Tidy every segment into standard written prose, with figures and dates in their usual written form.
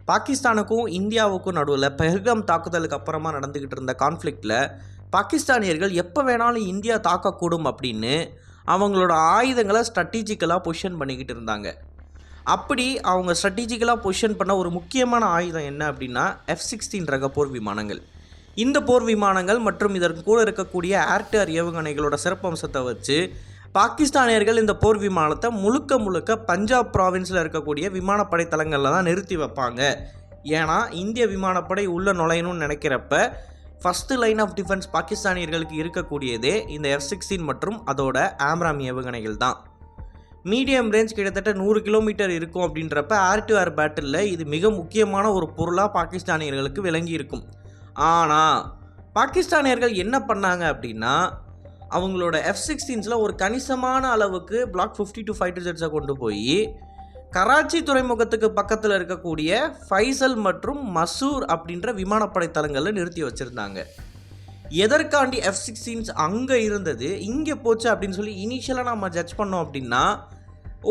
பாகிஸ்தானுக்கும் இந்தியாவுக்கும் நடுவில் பெஹல்காம் தாக்குதலுக்கு அப்புறமா நடந்துக்கிட்டு இருந்த கான்ஃப்ளிக்டில் பாகிஸ்தானியர்கள் எப்போ வேணாலும் இந்தியா தாக்கக்கூடும் அப்படின்னு அவங்களோட ஆயுதங்களை ஸ்ட்ராட்டஜிக்கலாக பொசிஷன் பண்ணிக்கிட்டு இருந்தாங்க. அப்படி அவங்க ஸ்ட்ராட்டஜிக்கலாக பொசிஷன் பண்ண ஒரு முக்கியமான ஆயுதம் என்ன அப்படின்னா F-16 ரக போர் விமானங்கள். இந்த போர் விமானங்கள் மற்றும் இதற்கு கூட இருக்கக்கூடிய ஏர் ஏவுகணைகளோட சிறப்பம்சத்தை வச்சு பாகிஸ்தானியர்கள் இந்த போர் விமானத்தை முழுக்க பஞ்சாப் ப்ராவின்ஸில் இருக்கக்கூடிய விமானப்படை தளங்களில் தான் நிறுத்தி வைப்பாங்க. ஏன்னா இந்திய விமானப்படை உள்ளே நுழையணும்னு நினைக்கிறப்ப ஃபஸ்ட்டு லைன் ஆஃப் டிஃபென்ஸ் பாகிஸ்தானியர்களுக்கு இருக்கக்கூடியதே இந்த F-16 மற்றும் அதோட ஆம்ராம் ஏவுகணைகள் தான். மீடியம் ரேஞ்ச் கிட்டத்தட்ட 100 கிலோமீட்டர் இருக்கும். அப்படின்றப்ப ஏர் டு ஏர் பேட்டிலில் இது மிக முக்கியமான ஒரு பொருளாக பாகிஸ்தானியர்களுக்கு விளங்கி இருக்கும். ஆனால் பாகிஸ்தானியர்கள் என்ன பண்ணாங்க அப்படின்னா அவங்களோட F-16ஸில் ஒரு கணிசமான அளவுக்கு Block 52 ஃபைட்டர் ஜெட்ஸை கொண்டு போய் கராச்சி துறைமுகத்துக்கு பக்கத்தில் இருக்கக்கூடிய ஃபைசல் மற்றும் மசூர் அப்படின்ற விமானப்படை தளங்களில் நிறுத்தி வச்சுருந்தாங்க. எதற்காண்டி F-16 அங்கே இருந்தது இங்கே போச்சு அப்படின்னு சொல்லி இனிஷியலாக நம்ம ஜட்ஜ் பண்ணோம் அப்படின்னா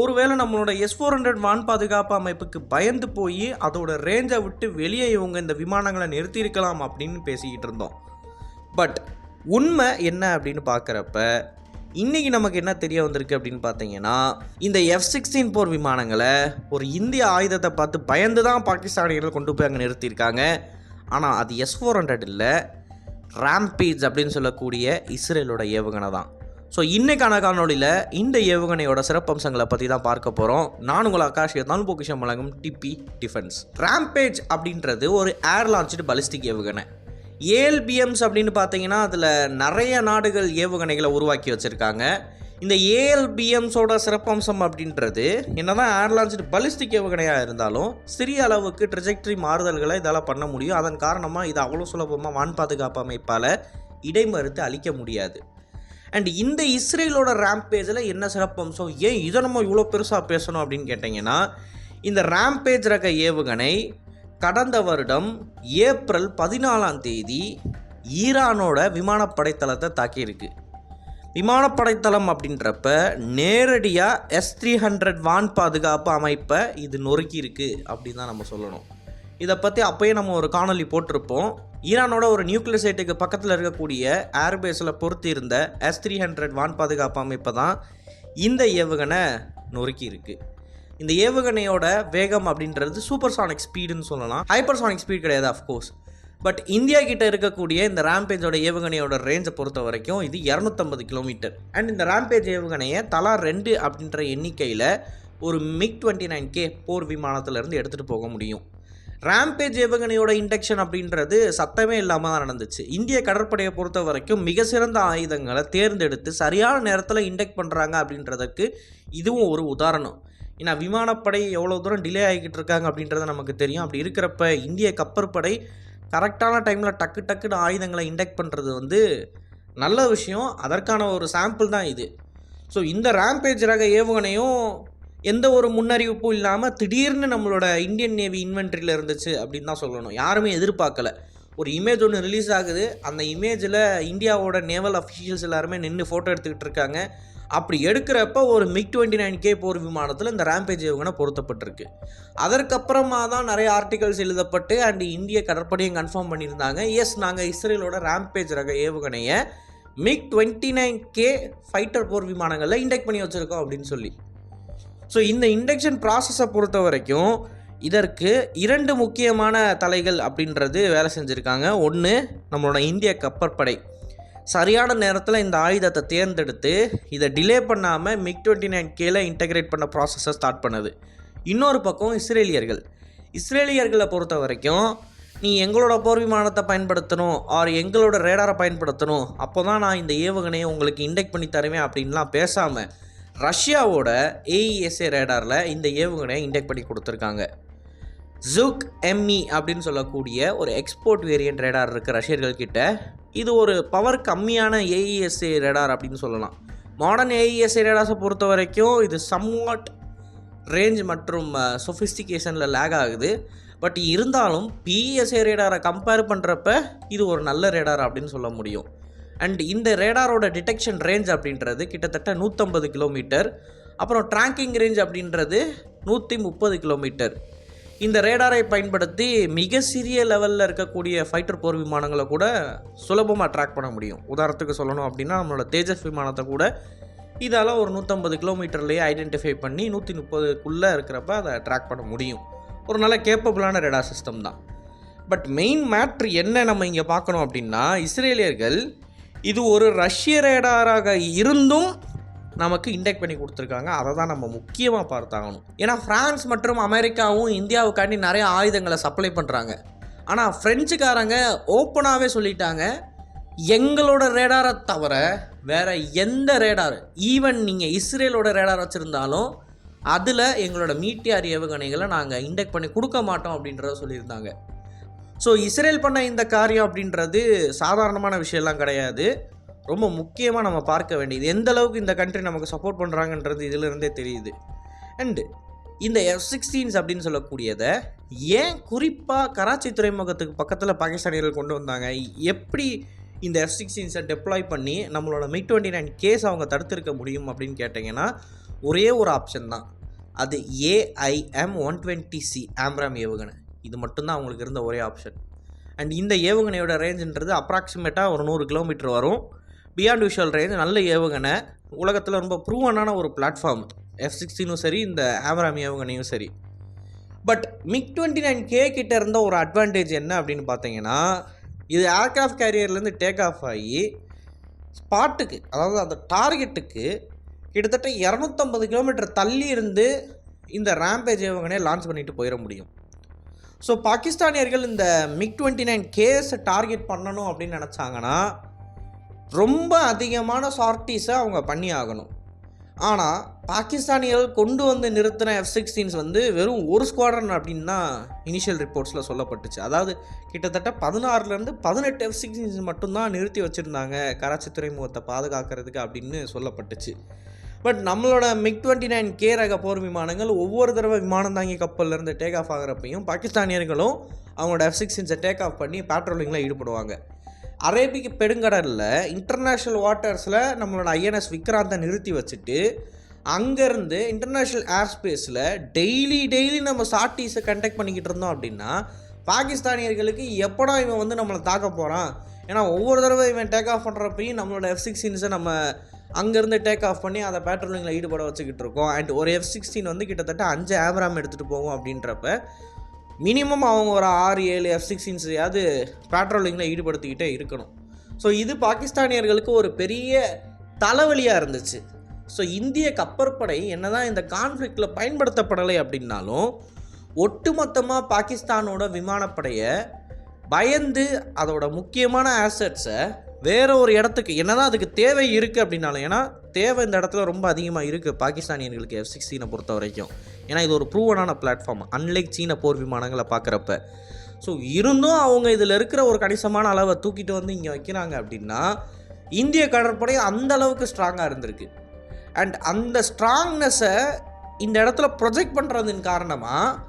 ஒருவேளை நம்மளோட S-400 வான் பாதுகாப்பு அமைப்புக்கு பயந்து போய் அதோட ரேஞ்சை விட்டு வெளியே இவங்க இந்த விமானங்களை நிறுத்தியிருக்கலாம் அப்படின்னு பேசிக்கிட்டு இருந்தோம். பட் உண்மை என்ன அப்படின்னு பார்க்குறப்ப இன்றைக்கி நமக்கு என்ன தெரிய வந்திருக்கு அப்படின்னு பார்த்தீங்கன்னா இந்த F-16 போர் விமானங்களை ஒரு இந்திய ஆயுதத்தை பார்த்து பயந்து தான் பாகிஸ்தானியர்கள் கொண்டு போய் அங்கே நிறுத்தியிருக்காங்க. ஆனால் அது S-400 இல்லை, ராம்பேஜ் அப்படின்னு சொல்லக்கூடிய இஸ்ரேலோட ஏவுகணை தான். ஸோ இன்றைக்கான காணொலியில் இந்த ஏவுகணையோட சிறப்பம்சங்களை பற்றி தான் பார்க்க போகிறோம். நான் உங்கள் ஆகாஷ் தான் பொக்கிஷம் வழங்கும் டிபி டிஃபென்ஸ். ராம்பேஜ் அப்படின்றது ஒரு ஏர் லான்ச்டு பலிஸ்டிக் ஏவுகணை. ALBMs அப்படின்னு பார்த்தீங்கன்னா அதில் நிறைய நாடுகள் ஏவுகணைகளை உருவாக்கி வச்சுருக்காங்க. இந்த ALBMஸோட சிறப்பம்சம் அப்படின்றது என்னதான் ஏர் லான்ச்டு பலிஸ்டிக் ஏவுகணையாக இருந்தாலும் சிறிய அளவுக்கு ட்ரெஜெக்டரி மாறுதல்களை இதால் பண்ண முடியும். அதன் காரணமாக இது அவ்வளோ சுலபமாக வான் பாதுகாப்பு அமைப்பால் இடைமறுத்து அழிக்க முடியாது. அண்ட் இந்த இஸ்ரேலோட ராம்பேஜில் என்ன சிறப்பம்சம், ஏன் இதை நம்ம இவ்வளோ பெருசாக பேசணும் அப்படின்னு கேட்டிங்கன்னா இந்த ராம்பேஜ் ரக ஏவுகணை கடந்த வருடம் ஏப்ரல் 14ஆம் தேதி ஈரானோட விமானப்படைத்தளத்தை தாக்கியிருக்கு. விமானப்படைத்தளம் அப்படின்றப்ப நேரடியாக S-300 வான் பாதுகாப்பு அமைப்பை இது நொறுக்கியிருக்கு அப்படின்னு தான் நம்ம சொல்லணும். இதை பற்றி அப்போயே நம்ம ஒரு காணொலி போட்டிருப்போம். ஈரானோட ஒரு நியூக்ளியர் சைட்டுக்கு பக்கத்தில் இருக்கக்கூடிய ஏர்பேஸில் பொறுத்து இருந்த S-300 வான் பாதுகாப்பு அமைப்பை தான் இந்த ஏவுகணை நொறுக்கியிருக்கு. இந்த ஏவுகணையோட வேகம் அப்படின்றது சூப்பர்சானிக் ஸ்பீடுன்னு சொல்லலாம், ஹைப்பர்சானிக் ஸ்பீட் கிடையாது அஃப்கோர்ஸ். பட் இந்தியா கிட்ட இருக்கக்கூடிய இந்த ராம்பேஜோட ஏவுகணையோட ரேஞ்சை பொறுத்த வரைக்கும் இது 250 கிலோமீட்டர். அண்ட் இந்த ராம்பேஜ் ஏவுகணையை தலா 2 அப்படின்ற எண்ணிக்கையில் ஒரு MiG-29K போர் விமானத்திலேருந்து எடுத்துகிட்டு போக முடியும். ராம்பேஜ் ஏவுகணையோட இண்டக்ஷன் அப்படின்றது சத்தமே இல்லாமல் தான் நடந்துச்சு. இந்திய கடற்படையை பொறுத்த வரைக்கும் மிக சிறந்த ஆயுதங்களை தேர்ந்தெடுத்து சரியான நேரத்தில் இண்டக்ட் பண்ணுறாங்க அப்படின்றதுக்கு இதுவும் ஒரு உதாரணம். ஏன்னா விமானப்படை எவ்வளோ தூரம் டிலே ஆகிக்கிட்டு இருக்காங்க அப்படின்றத நமக்கு தெரியும். அப்படி இருக்கிறப்ப இந்திய கப்பற்படை கரெக்டான டைமில் டக்குன்னு ஆயுதங்களை இண்டக்ட் பண்ணுறது நல்ல விஷயம். அதற்கான ஒரு சாம்பிள் தான் இது. ஸோ இந்த ராம்பேஜ் ரக ஏவுகணையும் எந்த ஒரு முன்னறிவிப்பும் இல்லாமல் திடீர்னு நம்மளோட இந்தியன் நேவி இன்வென்ட்ரியில் இருந்துச்சு அப்படின்னு தான் சொல்லணும். யாருமே எதிர்பார்க்கல. ஒரு இமேஜ் ஒன்று ரிலீஸ் ஆகுது, அந்த இமேஜில் இந்தியாவோட நேவல் அஃபிஷியல்ஸ் எல்லாருமே நின்று ஃபோட்டோ எடுத்துக்கிட்டு இருக்காங்க. அப்படி எடுக்கிறப்ப ஒரு MiG-29K போர் விமானத்தில் இந்த ராம்பேஜ் ஏவுகணை பொருத்தப்பட்டிருக்கு. அதற்கப்புறமா தான் நிறைய ஆர்டிகல்ஸ் எழுதப்பட்டு அண்ட் இந்திய கடற்படையும் கன்ஃபார்ம் பண்ணியிருந்தாங்க, எஸ் நாங்கள் இஸ்ரேலோட ராம்பேஜ் ரக ஏவுகணையை MiG-29K ஃபைட்டர் போர் விமானங்களில் இண்டக்ட் பண்ணி வச்சுருக்கோம் அப்படின்னு சொல்லி. ஸோ இந்த இண்டக்ஷன் ப்ராசஸை பொறுத்த வரைக்கும் இதற்கு 2 முக்கியமான தலைகள் அப்படின்றது வேலை செஞ்சுருக்காங்க. ஒன்று நம்மளோட இந்திய கப்பற்படை சரியான நேரத்தில் இந்த ஆயுதத்தை தேர்ந்தெடுத்து இதை டிலே பண்ணாமல் MiG-29Kல இன்டகிரேட் பண்ண ப்ராசஸை ஸ்டார்ட் பண்ணுது. இன்னொரு பக்கம் இஸ்ரேலியர்களை பொறுத்த வரைக்கும் நீ எங்களோட போர் விமானத்தை பயன்படுத்தணும் ஆர் எங்களோட ரேடாரை பயன்படுத்தணும், அப்போ தான் நான் இந்த ஏவுகணையை உங்களுக்கு இண்டக்ட் பண்ணி தருவேன் அப்படின்லாம் பேசாமல் ரஷ்யாவோட AESA ரேடாரில் இந்த ஏவுகணையை இண்டக்ட் பண்ணி கொடுத்துருக்காங்க. ஜுக் ME அப்படின்னு சொல்லக்கூடிய ஒரு எக்ஸ்போர்ட் வேரியன்ட் ரேடார் இருக்குது ரஷ்யர்கள்கிட்ட. இது ஒரு பவர் கம்மியான AESA ரேடார் அப்படின்னு சொல்லலாம். மாடர்ன் AESA ரேடார்ஸை பொறுத்த வரைக்கும் இது சம்வாட் ரேஞ்ச் மற்றும் சொஃபிஸ்டிகேஷனில் லேக் ஆகுது. பட் இருந்தாலும் PSA ரேடாரை கம்பேர் பண்ணுறப்ப இது ஒரு நல்ல ரேடார் அப்படின்னு சொல்ல முடியும். அண்ட் இந்த ரேடாரோட டிடெக்ஷன் ரேஞ்ச் அப்படின்றது கிட்டத்தட்ட 150 கிலோமீட்டர். அப்புறம் ட்ராக்கிங் ரேஞ்ச் அப்படின்றது 130 கிலோமீட்டர். இந்த ரேடாரை பயன்படுத்தி மிக சிறிய லெவலில் இருக்கக்கூடிய ஃபைட்டர் போர் விமானங்களை கூட சுலபமாக ட்ராக் பண்ண முடியும். உதாரணத்துக்கு சொல்லணும் அப்படின்னா நம்மளோட தேஜஸ் விமானத்தை கூட இதால் ஒரு 150 கிலோமீட்டர்லேயே ஐடென்டிஃபை பண்ணி 130க்குள்ளே இருக்கிறப்ப அதை ட்ராக் பண்ண முடியும். ஒரு நல்ல கேப்பபிளான ரேடார் சிஸ்டம் தான். பட் மெயின் மேட்ரு என்ன நம்ம இங்கே பார்க்கணும் அப்படின்னா, இஸ்ரேலியர்கள் இது ஒரு ரஷ்ய ரேடாராக இருந்தும் நமக்கு இண்டெக்ட் பண்ணி கொடுத்துருக்காங்க. அதை தான் நம்ம முக்கியமாக பார்த்தாகணும். ஏன்னா ஃப்ரான்ஸ் மற்றும் அமெரிக்காவும் இந்தியாவுக்காண்டி நிறைய ஆயுதங்களை சப்ளை பண்ணுறாங்க. ஆனால் ஃப்ரெஞ்சுக்காரங்க ஓப்பனாகவே சொல்லிட்டாங்க, எங்களோட ரேடாரை தவிர வேறு எந்த ரேடார், ஈவன் நீங்கள் இஸ்ரேலோட ரேடார் வச்சுருந்தாலும் அதில் எங்களோட மீட்டியார் ஏவுகணைகளை நாங்கள் இண்டெக்ட் பண்ணி கொடுக்க மாட்டோம் அப்படின்றத சொல்லியிருந்தாங்க. ஸோ இஸ்ரேல் பண்ண இந்த காரியம் அப்படின்றது சாதாரணமான விஷயம்லாம் கிடையாது. ரொம்ப முக்கியமாக நம்ம பார்க்க வேண்டியது எந்த அளவுக்கு இந்த கண்ட்ரி நமக்கு சப்போர்ட் பண்ணுறாங்கன்றது இதிலிருந்தே தெரியுது. அண்டு இந்த F-16s அப்படின்னு சொல்லக்கூடியதை ஏன் குறிப்பாக கராச்சி துறைமுகத்துக்கு பக்கத்தில் பாகிஸ்தானியர்கள் கொண்டு வந்தாங்க, எப்படி இந்த F-16ஸை டெப்ளாய் பண்ணி நம்மளோட MiG-29Ks அவங்க தடுத்திருக்க முடியும் அப்படின்னு கேட்டிங்கன்னா ஒரே ஒரு ஆப்ஷன் தான். அது AIM-120C ஆம்ராம் ஏவுகணை. இது மட்டும்தான் அவங்களுக்கு இருந்த ஒரே ஆப்ஷன். அண்ட் இந்த ஏவுகணையோட ரேஞ்சுன்றது அப்ராக்சிமேட்டாக ஒரு 100 கிலோமீட்டர் வரும். பியாண்ட் விஷுவல் ரேஞ்ச், நல்ல ஏவுகணை, உலகத்தில் ரொம்ப ப்ரூவனான ஒரு பிளாட்ஃபார்ம் F-16ம் சரி, இந்த ஆம்ராம் ஏவுகணையும் சரி. பட் MiG-29K கிட்ட இருந்த ஒரு அட்வான்டேஜ் என்ன அப்படின்னு பார்த்தீங்கன்னா, இது ஏர்க்ராஃப்ட் கேரியர்லேருந்து டேக் ஆஃப் ஆகி ஸ்பாட்டுக்கு, அதாவது அந்த டார்கெட்டுக்கு கிட்டத்தட்ட 250 கிலோமீட்டர் தள்ளி இருந்து இந்த ரேம்பேஜ் ஏவுகணையை லான்ச் பண்ணிட்டு போயிட முடியும். ஸோ பாகிஸ்தானியர்கள் இந்த MiG-29Ks டார்கெட் பண்ணணும் அப்படின்னு நினச்சாங்கன்னா ரொம்ப அதிகமான சார்ட்டிஸை அவங்க பண்ணி ஆகணும். ஆனால் பாகிஸ்தானியர்கள் கொண்டு வந்து நிறுத்தின F-16s வந்து வெறும் ஒரு ஸ்குவாட்ரன் அப்படின்னு தான் இனிஷியல் ரிப்போர்ட்ஸில் சொல்லப்பட்டுச்சு. அதாவது கிட்டத்தட்ட 16லேருந்து 18 F-16s மட்டும்தான் நிறுத்தி வச்சுருந்தாங்க கராச்சி துறைமுகத்தை பாதுகாக்கிறதுக்கு அப்படின்னு சொல்லப்பட்டுச்சு. பட் நம்மளோட MiG-29K ரக போர் விமானங்கள் ஒவ்வொரு தடவை விமானம் தாங்கி கப்பல்லேருந்து டேக் ஆஃப் ஆகிறப்பையும் பாகிஸ்தானியர்களும் அவங்களோட F-16ஸை டேக் ஆஃப் பண்ணி பேட்ரோலிங்கில் ஈடுபடுவாங்க. அரேபிக் பெருங்கடலில் இன்டர்நேஷ்னல் வாட்டர்ஸில் நம்மளோட INS விக்ராந்தை நிறுத்தி வச்சுட்டு அங்கேருந்து இன்டர்நேஷ்னல் ஏர் ஸ்பேஸில் டெய்லி நம்ம சார்ட்டீஸை கண்டக்ட் பண்ணிக்கிட்டு இருந்தோம் அப்படின்னா பாகிஸ்தானியர்களுக்கு எப்படா இவன் வந்து நம்மளை தாக்க போகிறான், ஏன்னா ஒவ்வொரு தடவை இவன் டேக் ஆஃப் பண்ணுறப்பையும் நம்மளோட F-16ஸை நம்ம அங்கேருந்து டேக் ஆஃப் பண்ணி அதை பேட்ரோலிங்கில் ஈடுபட வச்சுக்கிட்டு இருக்கோம். அண்ட் ஒரு F-16 வந்து கிட்டத்தட்ட 5 ஆம்ராம் எடுத்துகிட்டு போகும். அப்படின்றப்ப மினிமம் அவங்க ஒரு 6-7 F-16s பேட்ரோலிங்கில் ஈடுபடுத்திக்கிட்டே இருக்கணும். ஸோ இது பாகிஸ்தானியர்களுக்கு ஒரு பெரிய தலைவலியாக இருந்துச்சு. ஸோ இந்திய கப்பற்படை என்ன தான் இந்த கான்ஃப்ளிக்டில் பயன்படுத்தப்படலை அப்படின்னாலும் ஒட்டுமொத்தமாக பாகிஸ்தானோட விமானப்படையை பயந்து அதோட முக்கியமான ஆசட்ஸை வேறு ஒரு இடத்துக்கு, என்ன தான் அதுக்கு தேவை இருக்குது அப்படின்னாலும், ஏன்னா தேவை இந்த இடத்துல ரொம்ப அதிகமாக இருக்குது பாகிஸ்தானியர்களுக்கு F-16 பொறுத்த வரைக்கும். ஏன்னா இது ஒரு ப்ரூவனான பிளாட்ஃபார்ம் அன்லைக் சீன போர் விமானங்களை பார்க்குறப்ப. ஸோ இருந்தும் அவங்க இதில் இருக்கிற ஒரு கணிசமான அளவை தூக்கிட்டு வந்து இங்கே வைக்கிறாங்க அப்படின்னா இந்திய கடற்படை அந்த அளவுக்கு ஸ்ட்ராங்காக இருந்திருக்கு. அண்ட் அந்த ஸ்ட்ராங்னஸை இந்த இடத்துல ப்ரொஜெக்ட் பண்ணுறதின் காரணமாக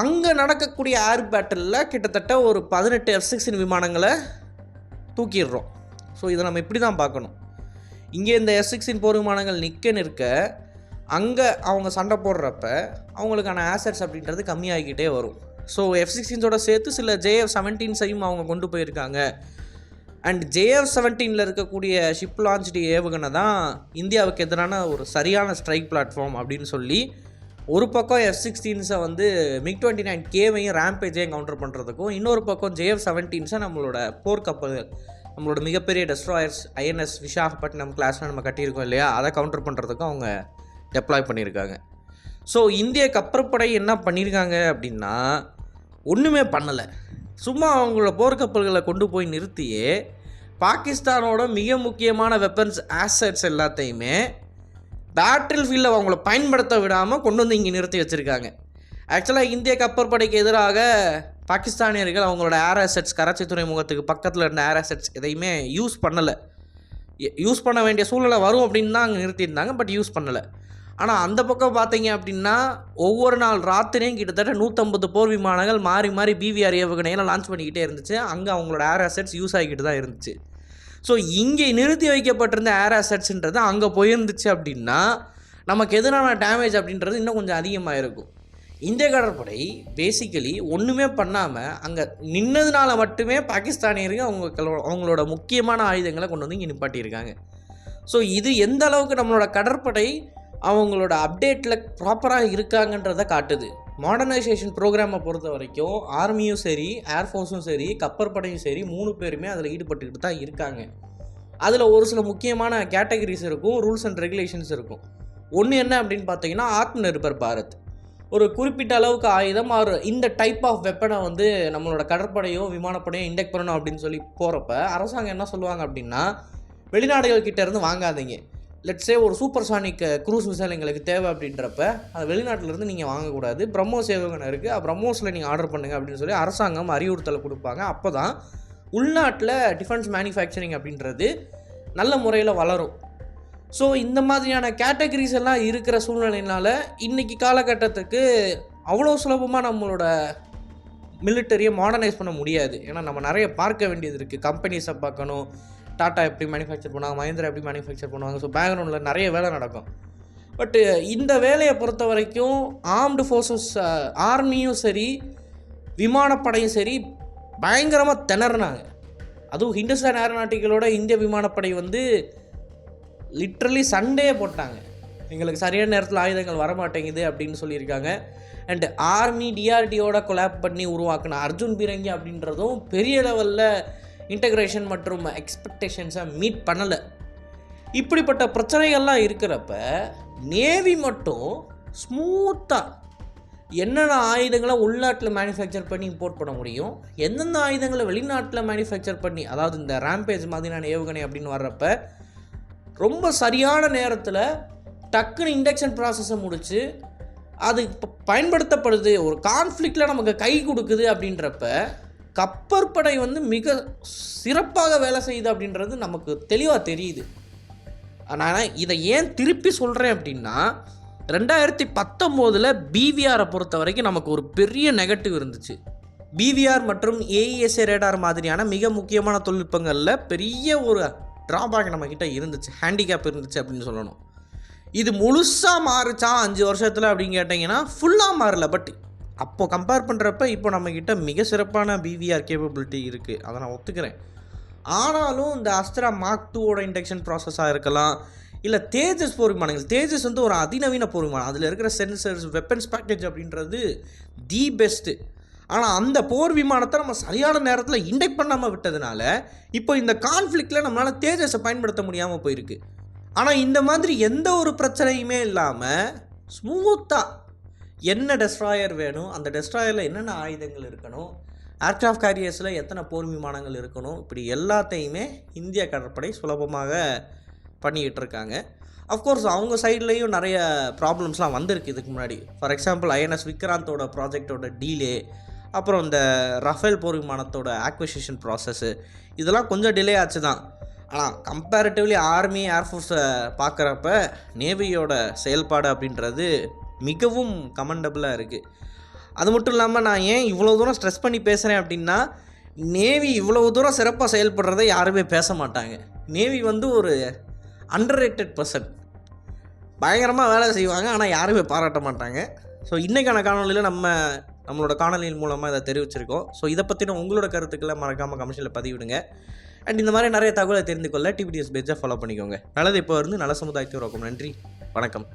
அங்கே நடக்கக்கூடிய ஏர் பேட்டிலில் கிட்டத்தட்ட ஒரு 18 F-16 விமானங்களை தூக்கிடுறோம். ஸோ இதை நம்ம இப்படி தான் பார்க்கணும். இங்கே இந்த F-16 போர் விமானங்கள் நிற்க அங்கே அவங்க சண்டை போடுறப்ப அவங்களுக்கான ஆசட்ஸ் அப்படின்றது கம்மியாகிக்கிட்டே வரும். ஸோ F-16ஸோட சேர்த்து சில JF-17s அவங்க கொண்டு போயிருக்காங்க. அண்ட் JF-17 இருக்கக்கூடிய ஷிப் லான்ச்டு ஏவுகணை தான் இந்தியாவுக்கு எதிரான ஒரு சரியான ஸ்ட்ரைக் பிளாட்ஃபார்ம் அப்படின்னு சொல்லி ஒரு பக்கம் F-16ஸை வந்து MiG-29Kவையும் ரேம்பேஜையும் கவுண்டர் பண்ணுறதுக்கும், இன்னொரு பக்கம் JF-17ஸை நம்மளோட போர்க்கப்பல்கள், நம்மளோட மிகப்பெரிய டெஸ்ட்ராயர்ஸ் INS விசாகப்பட்டினம் கிளாஸில் நம்ம கட்டியிருக்கோம் இல்லையா, அதை கவுண்டர் பண்ணுறதுக்கும் அவங்க டெப்ளாய் பண்ணியிருக்காங்க. ஸோ இந்திய கப்பற்படை என்ன பண்ணியிருக்காங்க அப்படின்னா ஒன்றுமே பண்ணலை. சும்மா அவங்களோட போர்க்கப்பல்களை கொண்டு போய் நிறுத்தியே பாகிஸ்தானோட மிக முக்கியமான வெப்பன்ஸ் ஆசட்ஸ் எல்லாத்தையுமே பேட்டில் ஃபீல்டில் அவங்கள பயன்படுத்த விடாமல் கொண்டு வந்து இங்கே நிறுத்தி வச்சுருக்காங்க. ஆக்சுவலாக இந்திய கப்பற்படைக்கு எதிராக பாகிஸ்தானியர்கள் அவங்களோட ஏர் அசெட்ஸ், கராச்சி துறைமுகத்துக்கு பக்கத்தில் இருந்த ஏர் அசெட்ஸ் எதையுமே யூஸ் பண்ணலை. யூஸ் பண்ண வேண்டிய சூழ்நிலை வரும் அப்படின்னு தான் அங்கே நிறுத்தியிருந்தாங்க, பட் யூஸ் பண்ணலை. ஆனால் அந்த பக்கம் பார்த்தீங்க அப்படின்னா ஒவ்வொரு நாள் ராத்திரியும் கிட்டத்தட்ட 150 போர் விமானங்கள் மாறி மாறி BVR ஏவுகணையெல்லாம் லான்ச் பண்ணிக்கிட்டே இருந்துச்சு. அங்கே அவங்களோட ஏர் அசெட்ஸ் யூஸ் ஆகிக்கிட்டு தான் இருந்துச்சு. ஸோ இங்கே நிறுத்தி வைக்கப்பட்டிருந்த ஏர் அசெட்ஸுன்றது அங்கே போயிருந்துச்சு அப்படின்னா நமக்கு எதிரான டேமேஜ் அப்படின்றது இன்னும் கொஞ்சம் அதிகமாக இருக்கும். இந்திய கடற்படை பேசிக்கலி ஒன்றுமே பண்ணாமல் அங்கே நின்னதுனால மட்டுமே பாகிஸ்தானியர்கள் அவங்களோட முக்கியமான ஆயுதங்களை கொண்டு வந்து இங்கே நிப்பாட்டியிருக்காங்க. ஸோ இது எந்த அளவுக்கு நம்மளோட கடற்படை அவங்களோட அப்டேட்டில் ப்ராப்பராக இருக்காங்கன்றதை காட்டுது. மாடர்னைசேஷன் ப்ரோக்ராமை பொறுத்த வரைக்கும் ஆர்மியும் சரி, ஏர்ஃபோர்ஸும் சரி, கப்பற்படையும் சரி 3 பேருமே அதில் ஈடுபட்டுக்கிட்டு தான் இருக்காங்க. அதில் ஒரு சில முக்கியமான கேட்டகரிஸ் இருக்கும், ரூல்ஸ் அண்ட் ரெகுலேஷன்ஸ் இருக்கும். ஒன்று என்ன அப்படின்னு பார்த்தீங்கன்னா, ஆத்ம நிர்பர் பாரத். ஒரு குறிப்பிட்ட அளவுக்கு ஆயுதம் இந்த டைப் ஆஃப் வெப்பனை வந்து நம்மளோட கடற்படையோ விமானப்படையோ இண்டெக்ட் பண்ணணும் அப்படின்னு சொல்லி போகிறப்ப அரசாங்கம் என்ன சொல்லுவாங்க அப்படின்னா, வெளிநாடுகள் கிட்டேருந்து வாங்காதீங்க. லெட்ஸே ஒரு சூப்பர்சானிக் க்ரூஸ் மிசைல் எங்களுக்கு தேவை அப்படின்றப்ப அது வெளிநாட்டிலேருந்து நீங்கள் வாங்கக்கூடாது. பிரம்மோஸ் ஏவுகணை இருக்குது, பிரம்மோஸில் நீங்கள் ஆர்டர் பண்ணுங்கள் அப்படின்னு சொல்லி அரசாங்கம் அறிவுறுத்தலை கொடுப்பாங்க. அப்போ தான் உள்நாட்டில் டிஃபென்ஸ் மேனுஃபேக்சரிங் அப்படின்றது நல்ல முறையில் வளரும். ஸோ இந்த மாதிரியான கேட்டகரிஸ் எல்லாம் இருக்கிற சூழ்நிலையினால் இன்றைக்கி காலகட்டத்துக்கு அவ்வளோ சுலபமாக நம்மளோட மிலிட்டரியை மாடர்னைஸ் பண்ண முடியாது. ஏன்னா நம்ம நிறைய பார்க்க வேண்டியது இருக்குது. கம்பெனிஸை பார்க்கணும், டாட்டா எப்படி மேனுஃபேக்சர் பண்ணுவாங்க, மஹிந்திரா எப்படி மேனுஃபேக்சர் பண்ணுவாங்க. ஸோ பேக்ரவுண்டில் நிறைய வேலை நடக்கும். பட்டு இந்த வேலையை பொறுத்த வரைக்கும் ஆர்ம்டு ஃபோர்ஸஸ், ஆர்மியும் சரி விமானப்படையும் சரி பயங்கரமாக திணறினாங்க. அதுவும் ஹிந்துஸ்தான் ஏரோநாட்டிக்கலோட இந்திய விமானப்படை வந்து லிட்ரலி சண்டையே போட்டாங்க. எங்களுக்கு சரியான நேரத்தில் ஆயுதங்கள் வரமாட்டேங்குது அப்படின்னு சொல்லியிருக்காங்க. அண்ட் ஆர்மி டிஆர்டியோட கொலாப் பண்ணி உருவாக்கின அர்ஜுன் பீரங்கி அப்படின்றதும் பெரிய லெவலில் இன்டகிரேஷன் மற்றும் எக்ஸ்பெக்டேஷன்ஸை மீட் பண்ணலை. இப்படிப்பட்ட பிரச்சனைகள்லாம் இருக்கிறப்ப நேவி மட்டும் ஸ்மூத்தாக என்னென்ன ஆயுதங்களை உள்நாட்டில் மேனுஃபேக்சர் பண்ணி இம்போர்ட் பண்ண முடியும், எந்தெந்த ஆயுதங்களை வெளிநாட்டில் மேனுஃபேக்சர் பண்ணி, அதாவது இந்த ரேம்பேஜ் மாதிரியான ஏவுகணை அப்படின்னு வர்றப்ப ரொம்ப சரியான நேரத்தில் டக்குன்னு இண்டக்ஷன் ப்ராசஸை முடித்து அது இப்போ பயன்படுத்தப்படுது, ஒரு கான்ஃப்ளிக்டில் நமக்கு கை கொடுக்குது அப்படின்றப்ப கப்பற்படை வந்து மிக சிறப்பாக வேலை செய்யுது அப்படின்றது நமக்கு தெளிவாக தெரியுது. ஆனால் இதை ஏன் திருப்பி சொல்கிறேன் அப்படின்னா, 2019 பிவிஆரை பொறுத்த வரைக்கும் நமக்கு ஒரு பெரிய நெகட்டிவ் இருந்துச்சு. பிவிஆர் மற்றும் ஏஇஎஸ்ஏ ரேடார் மாதிரியான மிக முக்கியமான தொழில்நுட்பங்களில் பெரிய ஒரு ட்ராபேக் நம்மக்கிட்ட இருந்துச்சு, ஹேண்டிகேப் இருந்துச்சு அப்படின்னு சொல்லணும். இது முழுசாக மாறுச்சா 5 வருஷத்தில் அப்படின்னு கேட்டிங்கன்னா ஃபுல்லாக மாறல. பட் அப்போது கம்பேர் பண்ணுறப்ப இப்போ நம்மக்கிட்ட மிக சிறப்பான பிவிஆர் கேப்பபிலிட்டி இருக்குது, அதை நான் ஒத்துக்கிறேன். ஆனாலும் இந்த அஸ்த்ரா மார்க் 2ஓட இண்டக்ஷன் ப்ராசஸாக இருக்கலாம், இல்லை தேஜஸ் போர் விமானங்கள். தேஜஸ் வந்து ஒரு அதிநவீன போர் விமானம், அதில் இருக்கிற சென்சர்ஸ், வெப்பன்ஸ் பேக்கேஜ் அப்படின்றது தி பெஸ்ட்டு. ஆனால் அந்த போர் விமானத்தை நம்ம சரியான நேரத்தில் இண்டெக்ட் பண்ணாமல் விட்டதுனால இப்போ இந்த கான்ஃப்ளிக்டில் நம்மளால் தேஜஸை பயன்படுத்த முடியாமல் போயிருக்கு. ஆனால் இந்த மாதிரி எந்த ஒரு பிரச்சனையுமே இல்லாமல் ஸ்மூத்தாக என்ன டெஸ்ட்ராயர் வேணும், அந்த டெஸ்ட்ராயரில் என்னென்ன ஆயுதங்கள் இருக்கணும், ஏர்க்ராஃப்ட் கேரியர்ஸில் எத்தனை போர் விமானங்கள் இருக்கணும், இப்படி எல்லாத்தையுமே இந்திய கடற்படை சுலபமாக பண்ணிக்கிட்டு இருக்காங்க. அஃப்கோர்ஸ் அவங்க சைட்லேயும் நிறைய ப்ராப்ளம்ஸ்லாம் வந்திருக்கு இதுக்கு முன்னாடி. ஃபார் எக்ஸாம்பிள் ஐஎன்எஸ் விக்ராந்தோட ப்ராஜெக்டோட டீலே, அப்புறம் இந்த ரஃபேல் போர் விமானத்தோட ஆக்விசிஷன் ப்ராசஸ்ஸு, இதெல்லாம் கொஞ்சம் டிலே ஆச்சு தான். ஆனால் கம்பேரிட்டிவ்லி ஆர்மி ஏர்ஃபோர்ஸை பார்க்குறப்ப நேவியோட செயல்பாடு அப்படின்றது மிகவும் கமெண்டபுளாக இருக்குது. அது மட்டும் இல்லாமல் நான் ஏன் இவ்வளோ தூரம் ஸ்ட்ரெஸ் பண்ணி பேசுகிறேன் அப்படின்னா, நேவி இவ்வளோ தூரம் சிறப்பாக செயல்படுறதை யாருமே பேச மாட்டாங்க. நேவி வந்து ஒரு அண்டர் ரேட்டட் பர்சன், பயங்கரமாக வேலை செய்வாங்க, ஆனால் யாருமே பாராட்ட மாட்டாங்க. ஸோ இன்றைக்கான காணொலியில் நம்மளோட காணொலியின் மூலமாக இதை தெரிவிச்சிருக்கோம். ஸோ இதை பற்றின உங்களோட கருத்துக்களை மறக்காமல் கமெண்ட்ஸில் பதிவிடுங்க. அண்ட் இந்த மாதிரி நிறைய தகவலை தெரிந்து கொள்ள டிபிடிஎஸ் பேஜை ஃபாலோ பண்ணிக்கோங்க. நல்லது இப்போ இருந்து நல்ல சமுதாயத்தை உருவாக்கும். நன்றி, வணக்கம்.